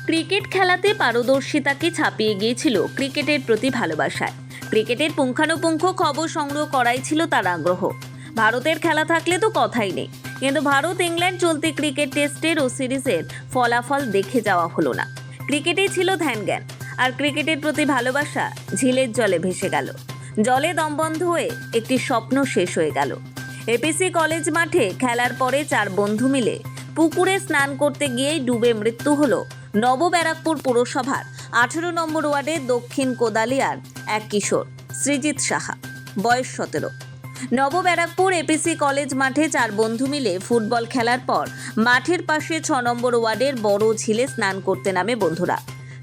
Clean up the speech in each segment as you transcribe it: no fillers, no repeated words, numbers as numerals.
Cricket খেলাতে পারদর্শিতাকে ছাপিয়ে গিয়েছিল ক্রিকেটের প্রতি ভালোবাসায়। ক্রিকেটের পুঙ্খানুপুঙ্খ খবর সংগ্রহ করাই ছিল তার আগ্রহ। ভারতের খেলা থাকলে তো কথাই নেই, কিন্তু ভারত ইংল্যান্ড চলতি ক্রিকেট টেস্টের ও সিরিজের ফলাফল দেখে যাওয়া হলো না। ক্রিকেটেই ছিল ধ্যান জ্ঞান, আর ক্রিকেটের প্রতি ভালোবাসা ঝিলের জলে ভেসে গেল। জলে দমবন্ধ হয়ে একটি স্বপ্ন শেষ হয়ে গেল। এপিসি কলেজ মাঠে খেলার পরে 4 বন্ধু মিলে পুকুরে স্নান করতে গিয়েই ডুবে মৃত্যু হলো নবব্যারাকপুর পুরসভার 18 নম্বর ওয়ার্ডের দক্ষিণ কোদালিয়ার এক কিশোর সৃজিত সাহা, বয়স 17। নবব্যারাকপুর এপিসি কলেজ মাঠে 4 বন্ধু মিলে ফুটবল খেলার পর মাঠের পাশে 6 নম্বর ওয়ার্ডের বড় ঝিলে স্নান করতে নামে বন্ধুরা।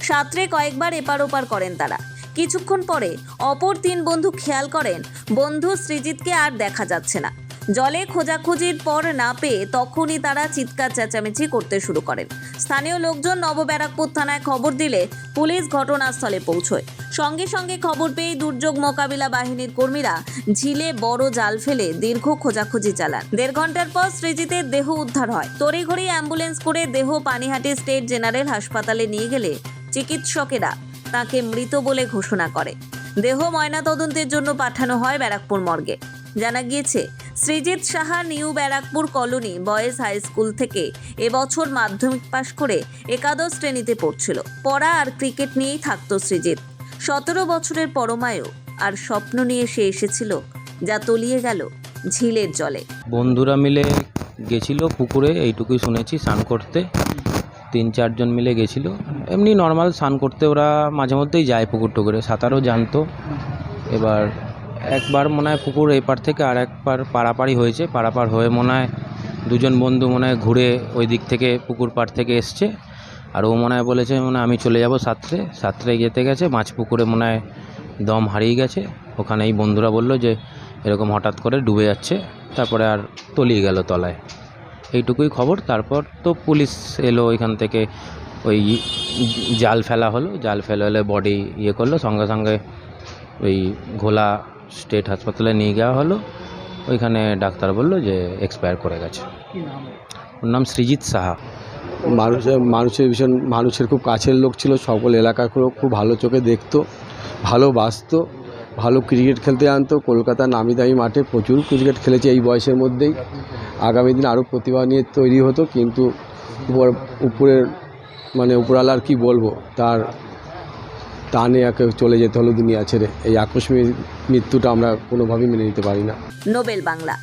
সাঁতরে কয়েকবার এপার ওপার করেন তারা। কিছুক্ষণ পরে অপর 3 বন্ধু খেয়াল করেন বন্ধু সৃজিতকে আর দেখা যাচ্ছে না। জলে খোঁজাখুঁজির পর না পেয়ে তখনই তারা চিৎকার চেঁচামেচি করতে শুরু করেন। স্থানীয় লোকজন নবব্যারাকপুর থানায় খবর দিলে পুলিশ ঘটনাস্থলে পৌঁছয়। সঙ্গে সঙ্গে খবর পেয়ে দুর্যোগ মোকাবিলা বাহিনীর কর্মীরা ঝিলে বড় জাল ফেলে দীর্ঘ খোঁজাখুঁজি চালান। 1.5 ঘন্টার পর সৃজিতের দেহ উদ্ধার হয়। তড়িঘড়ি অ্যাম্বুলেন্স করে দেহ পানিহাটি স্টেট জেনারেল হাসপাতালে নিয়ে গেলে চিকিৎসকেরা তাকে মৃত বলে ঘোষণা করে। দেহ ময়নাতদন্তের জন্য পাঠানো হয় ব্যারাকপুর মর্গে। জানা গিয়েছে, Srijit Saha new Barrackpore colony boys high school থেকে এবছর মাধ্যমিক পাশ করে একাদশ শ্রেণীতে পড়ছিল। পড়া আর ক্রিকেট নিয়েই থাকতো সৃজিত। 17 বছরের পরমায়ু আর স্বপ্ন নিয়ে সে এসেছিল, যা তলিয়ে গেল ঝিলের জলে। বন্ধুরা মিলে গেছিল পুকুরে, এইটুকুই শুনেছি, স্নান করতে 3-4 জন মিলে গেছিল। এমনি নর্মাল স্নান করতে ওরা মাঝে মধ্যেই যায় পুকুর টুকুরে, সাঁতারও জানতো। এবার একবার মনে হয় পুকুর এপার থেকে আর একবার পারাপাড়ি হয়েছে। পারাপার হয়ে মনে হয় 2 জন বন্ধু মনে হয় ঘুরে ওই দিক থেকে পুকুর পাড় থেকে এসছে। আর ও মনে হয় বলেছে মনে হয় আমি চলে যাব সাঁতরে যেতে গেছে, মাছ পুকুরে মনে হয় দম হারিয়ে গেছে। ওখানে এই বন্ধুরা বললো যে এরকম হঠাৎ করে ডুবে যাচ্ছে, তারপরে আর তলিয়ে গেল তলায়। এইটুকুই খবর। তারপর তো পুলিশ এলো, ওইখান থেকে ওই জাল ফেলা হলো। জাল ফেলা হলে বডি করলো, সঙ্গে সঙ্গে ওই ঘোলা স্টেট হাসপাতালে নিয়ে যাওয়া হলো। ওইখানে ডাক্তার বললো যে এক্সপায়ার করে গেছে। ওর নাম সৃজিত সাহা। মানুষের খুব কাছের লোক ছিল। সকল এলাকার খুব ভালো চোখে দেখতো, ভালোবাসতো, ভালো ক্রিকেট খেলতে জানতো। কলকাতার নামি দামি মাঠে প্রচুর ক্রিকেট খেলেছে এই বয়সের মধ্যেই। আগামী দিন আরও প্রতিভা নিয়ে তৈরি হতো, কিন্তু উপরের উপরওয়ালার কি বলবো, তার টানে একে চলে যেতে হলো দুনিয়া ছেড়ে। এই আকস্মিক মৃত্যুটা আমরা কোনোভাবেই মেনে নিতে পারি না। নোবেল বাংলা।